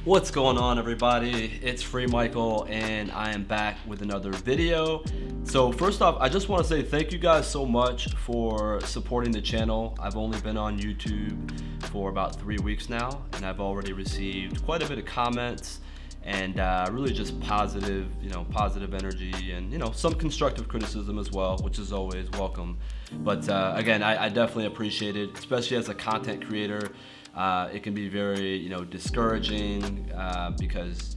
What's going on, everybody? It's Free Michael and I am back with another video. So first off, I just want to say thank you guys so much for supporting the channel. I've only been on YouTube for about 3 weeks now and I've already received quite a bit of comments and really just positive, positive energy and, some constructive criticism as well, which is always welcome. But again, I definitely appreciate it, especially as a content creator. It can be very, discouraging because,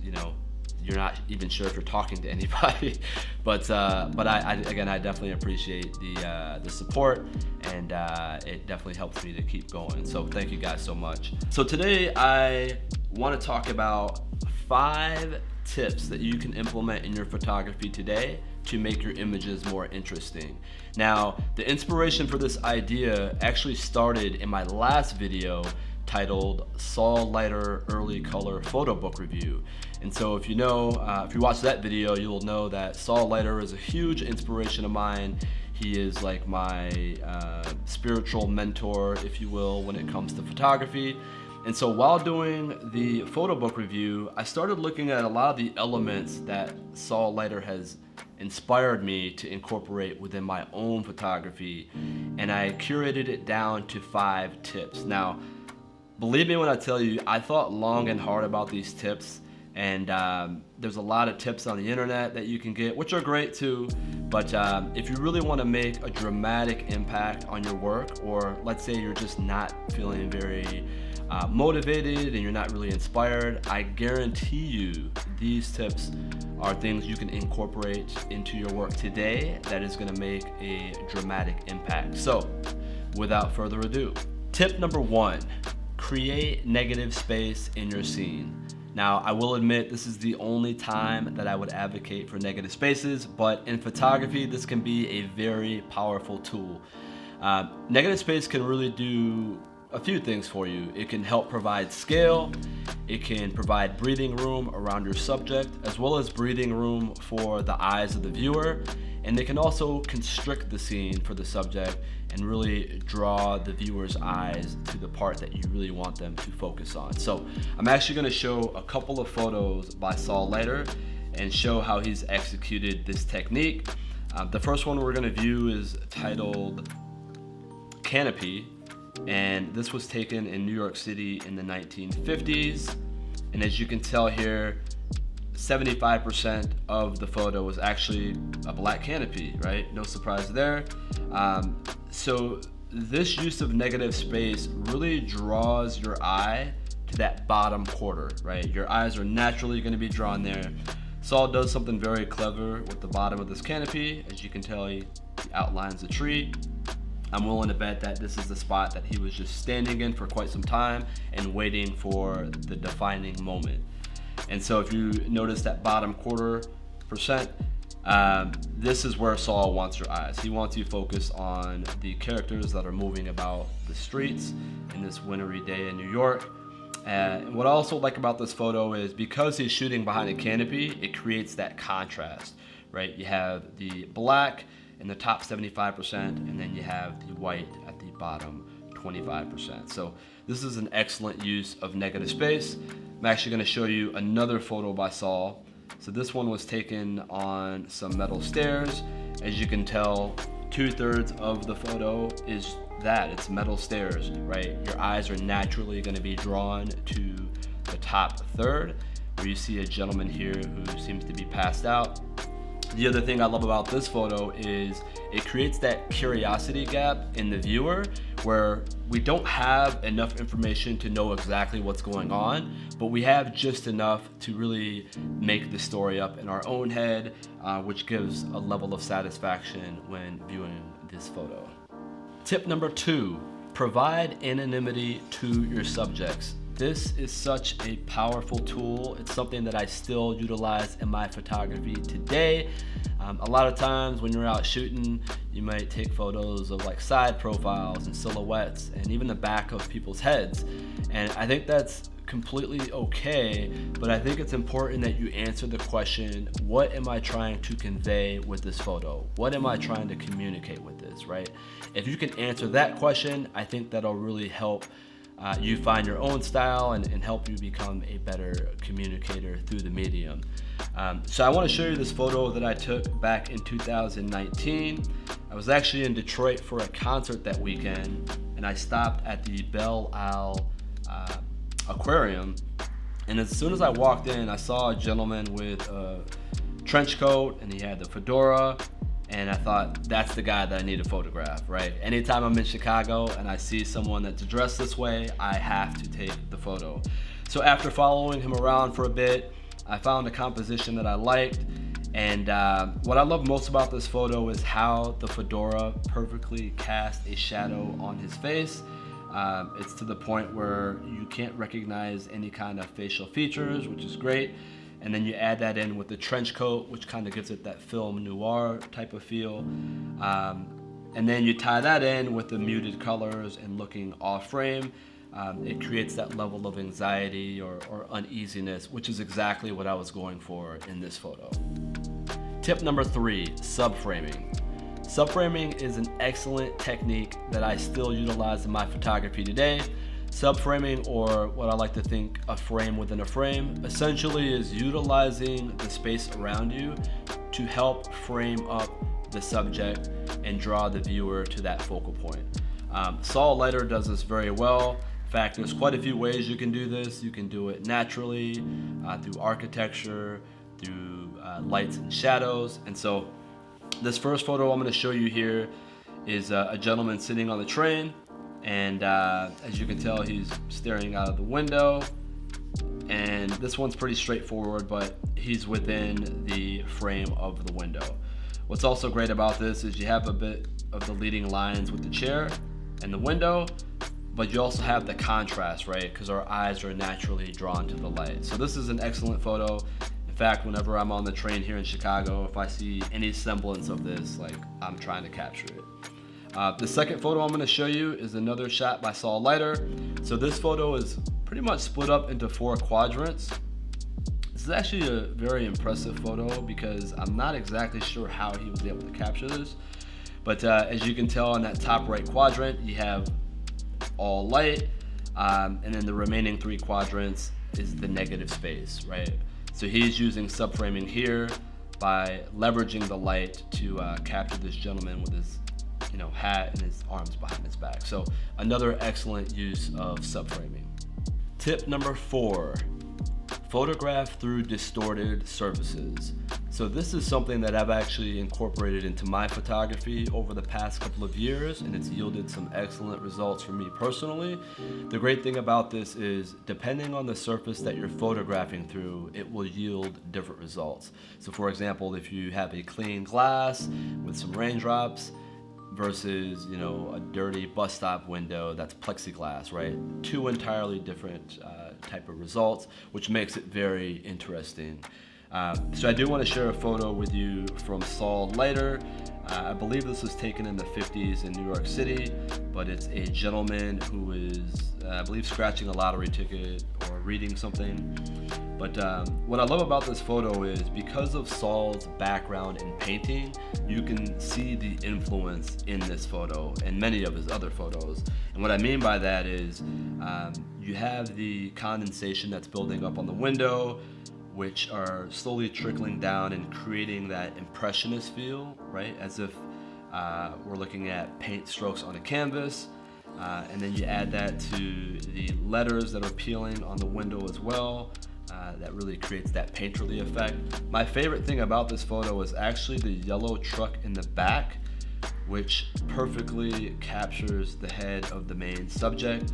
you're not even sure if you're talking to anybody. but I definitely appreciate the support, and it definitely helps me to keep going. So thank you guys so much. So today I want to talk about 5 tips that you can implement in your photography today to make your images more interesting. Now, the inspiration for this idea actually started in my last video titled Saul Leiter Early Color Photo Book Review. And so if you watch that video, you'll know that Saul Leiter is a huge inspiration of mine. He is like my spiritual mentor, if you will, when it comes to photography. And so while doing the photo book review, I started looking at a lot of the elements that Saul Leiter has inspired me to incorporate within my own photography, and I curated it down to 5 tips. Now, believe me when I tell you, I thought long and hard about these tips, and there's a lot of tips on the internet that you can get, which are great too, but if you really want to make a dramatic impact on your work, or let's say you're just not feeling very motivated and you're not really inspired, I guarantee you these tips are things you can incorporate into your work today that is going to make a dramatic impact. So without further ado, tip number 1, create negative space in your scene. Now, I will admit this is the only time that I would advocate for negative spaces, but in photography this can be a very powerful tool. Negative space can really do a few things for you. It can help provide scale, it can provide breathing room around your subject, as well as breathing room for the eyes of the viewer, and they can also constrict the scene for the subject and really draw the viewer's eyes to the part that you really want them to focus on. So I'm actually going to show a couple of photos by Saul Leiter and show how he's executed this technique. The first one we're going to view is titled Canopy, and this was taken in New York City in the 1950s. And as you can tell here, 75% of the photo was actually a black canopy, right? No surprise there. So this use of negative space really draws your eye to that bottom quarter, right? Your eyes are naturally going to be drawn there. Saul does something very clever with the bottom of this canopy. As you can tell, he outlines the tree. I'm willing to bet that this is the spot that he was just standing in for quite some time and waiting for the defining moment. And so if you notice that bottom quarter percent, this is where Saul wants your eyes. He wants you focused on the characters that are moving about the streets in this wintry day in New York. And what I also like about this photo is because he's shooting behind a canopy, it creates that contrast, right? You have the black in the top 75%, and then you have the white at the bottom 25%. So this is an excellent use of negative space. I'm actually going to show you another photo by Saul. So this one was taken on some metal stairs. As you can tell, 2/3 of the photo is that, it's metal stairs, right? Your eyes are naturally going to be drawn to the top third, where you see a gentleman here who seems to be passed out. The other thing I love about this photo is it creates that curiosity gap in the viewer where we don't have enough information to know exactly what's going on, but we have just enough to really make the story up in our own head, which gives a level of satisfaction when viewing this photo. Tip number 2, provide anonymity to your subjects. This is such a powerful tool. It's something that I still utilize in my photography today. A lot of times when you're out shooting, you might take photos of like side profiles and silhouettes and even the back of people's heads. And I think that's completely okay, but I think it's important that you answer the question, what am I trying to convey with this photo? What am I trying to communicate with this, right? If you can answer that question, I think that'll really help you find your own style and help you become a better communicator through the medium. So I want to show you this photo that I took back in 2019. I was actually in Detroit for a concert that weekend, and I stopped at the Belle Isle aquarium. And as soon as I walked in, I saw a gentleman with a trench coat, and he had the fedora, and I thought, that's the guy that I need to photograph, right? Anytime I'm in Chicago and I see someone that's dressed this way, I have to take the photo. So after following him around for a bit, I found a composition that I liked, and what I love most about this photo is how the fedora perfectly cast a shadow on his face. It's to the point where you can't recognize any kind of facial features, which is great. And then you add that in with the trench coat, which kind of gives it that film noir type of feel. And then you tie that in with the muted colors and looking off frame. It creates that level of anxiety or uneasiness, which is exactly what I was going for in this photo. Tip number 3, subframing. Subframing is an excellent technique that I still utilize in my photography today. Subframing, or what I like to think a frame within a frame, essentially is utilizing the space around you to help frame up the subject and draw the viewer to that focal point. Saul Leiter does this very well. In fact, there's quite a few ways you can do this. You can do it naturally, through architecture, through lights and shadows. And so this first photo I'm going to show you here is a gentleman sitting on the train. And as you can tell, he's staring out of the window. And this one's pretty straightforward, but he's within the frame of the window. What's also great about this is you have a bit of the leading lines with the chair and the window, but you also have the contrast, right? Because our eyes are naturally drawn to the light. So this is an excellent photo. In fact, whenever I'm on the train here in Chicago, if I see any semblance of this, like, I'm trying to capture it. The second photo I'm going to show you is another shot by Saul Leiter. So this photo is pretty much split up into 4 quadrants. This is actually a very impressive photo because I'm not exactly sure how he was able to capture this. But as you can tell in that top right quadrant, you have all light, and then the remaining 3 quadrants is the negative space, right? So he's using subframing here by leveraging the light to capture this gentleman with his hat and his arms behind his back. So another excellent use of subframing. Tip number 4, photograph through distorted surfaces. So this is something that I've actually incorporated into my photography over the past couple of years, and it's yielded some excellent results for me personally. The great thing about this is, depending on the surface that you're photographing through, it will yield different results. So for example, if you have a clean glass with some raindrops, versus a dirty bus stop window that's plexiglass, right? 2 entirely different type of results, which makes it very interesting. So I do want to share a photo with you from Saul Leiter. I believe this was taken in the 50s in New York City, but it's a gentleman who is, I believe, scratching a lottery ticket or reading something. But what I love about this photo is, because of Saul's background in painting, you can see the influence in this photo and many of his other photos. And what I mean by that is you have the condensation that's building up on the window, which are slowly trickling down and creating that impressionist feel, right? As if we're looking at paint strokes on a canvas. And then you add that to the letters that are peeling on the window as well. That really creates that painterly effect. My favorite thing about this photo is actually the yellow truck in the back, which perfectly captures the head of the main subject.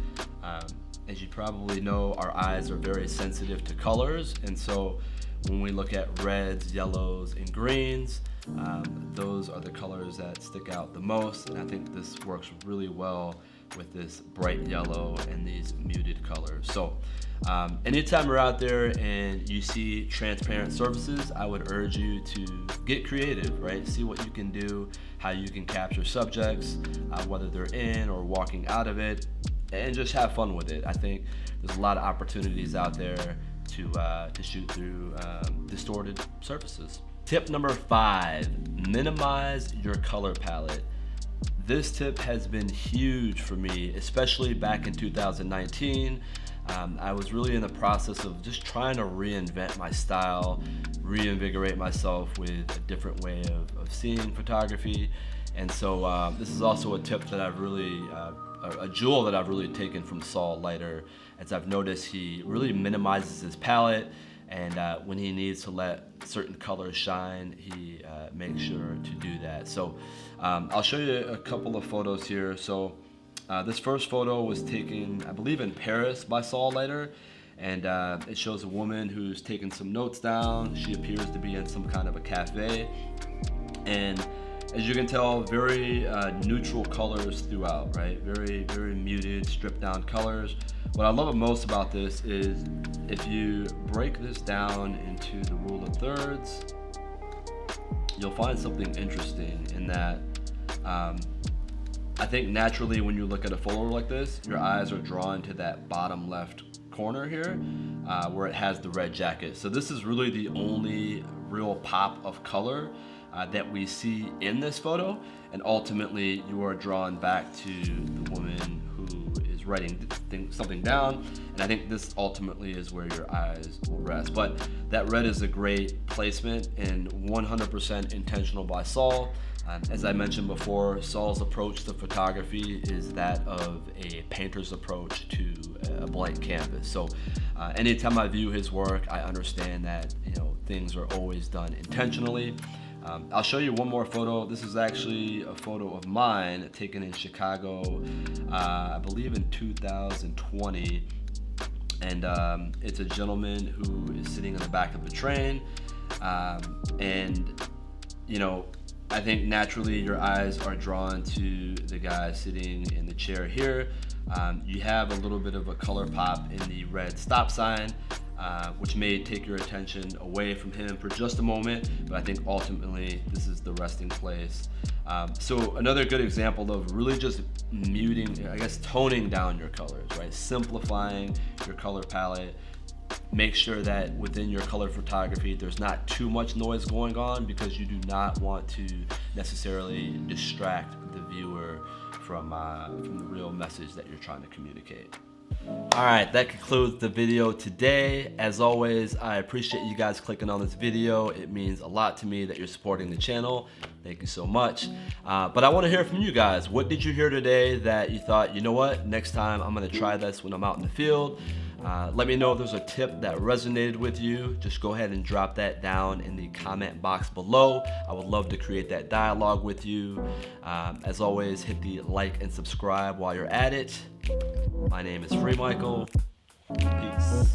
As you probably know, our eyes are very sensitive to colors, and so when we look at reds, yellows, and greens, those are the colors that stick out the most, and I think this works really well with this bright yellow and these muted colors. So anytime you're out there and you see transparent surfaces, I would urge you to get creative, right? See what you can do, how you can capture subjects, whether they're in or walking out of it, and just have fun with it. I think there's a lot of opportunities out there to shoot through distorted surfaces. Tip number 5, minimize your color palette. this tip has been huge for me, especially back in 2019. I was really in the process of just trying to reinvent my style, reinvigorate myself with a different way of seeing photography. And so this is also a tip that I've really, a jewel that I've really taken from Saul Leiter, as I've noticed he really minimizes his palette, and when he needs to let certain colors shine, he makes sure to do that. So I'll show you a couple of photos here. So this first photo was taken, I believe, in Paris by Saul Leiter, and it shows a woman who's taking some notes down. She appears to be in some kind of a cafe, and as you can tell, very neutral colors throughout, right? Very, very muted, stripped down colors. What I love most about this is if you break this down into the rule of thirds, you'll find something interesting in that I think naturally when you look at a photo like this, your eyes are drawn to that bottom left corner here where it has the red jacket. So this is really the only real pop of color that we see in this photo, and ultimately you are drawn back to the woman who is writing something down, and I think this ultimately is where your eyes will rest. But that red is a great placement and 100% intentional by Saul. As I mentioned before, Saul's approach to photography is that of a painter's approach to a blank canvas. So anytime I view his work, I understand that things are always done intentionally. I'll show you one more photo. This is actually a photo of mine taken in Chicago, I believe in 2020. And it's a gentleman who is sitting in the back of the train. I think naturally your eyes are drawn to the guy sitting in the chair here. You have a little bit of a color pop in the red stop sign, which may take your attention away from him for just a moment, but I think ultimately this is the resting place. So another good example of really just muting, I guess toning down your colors, right? Simplifying your color palette. Make sure that within your color photography there's not too much noise going on, because you do not want to necessarily distract the viewer from the real message that you're trying to communicate. Alright, that concludes the video today. As always, I appreciate you guys clicking on this video. It means a lot to me that you're supporting the channel. Thank you so much. But I want to hear from you guys. What did you hear today that you thought, you know what, next time I'm going to try this when I'm out in the field? Let me know if there's a tip that resonated with you. Just go ahead and drop that down in the comment box below. I would love to create that dialogue with you. As always, hit the like and subscribe while you're at it. My name is Free Michael. Peace.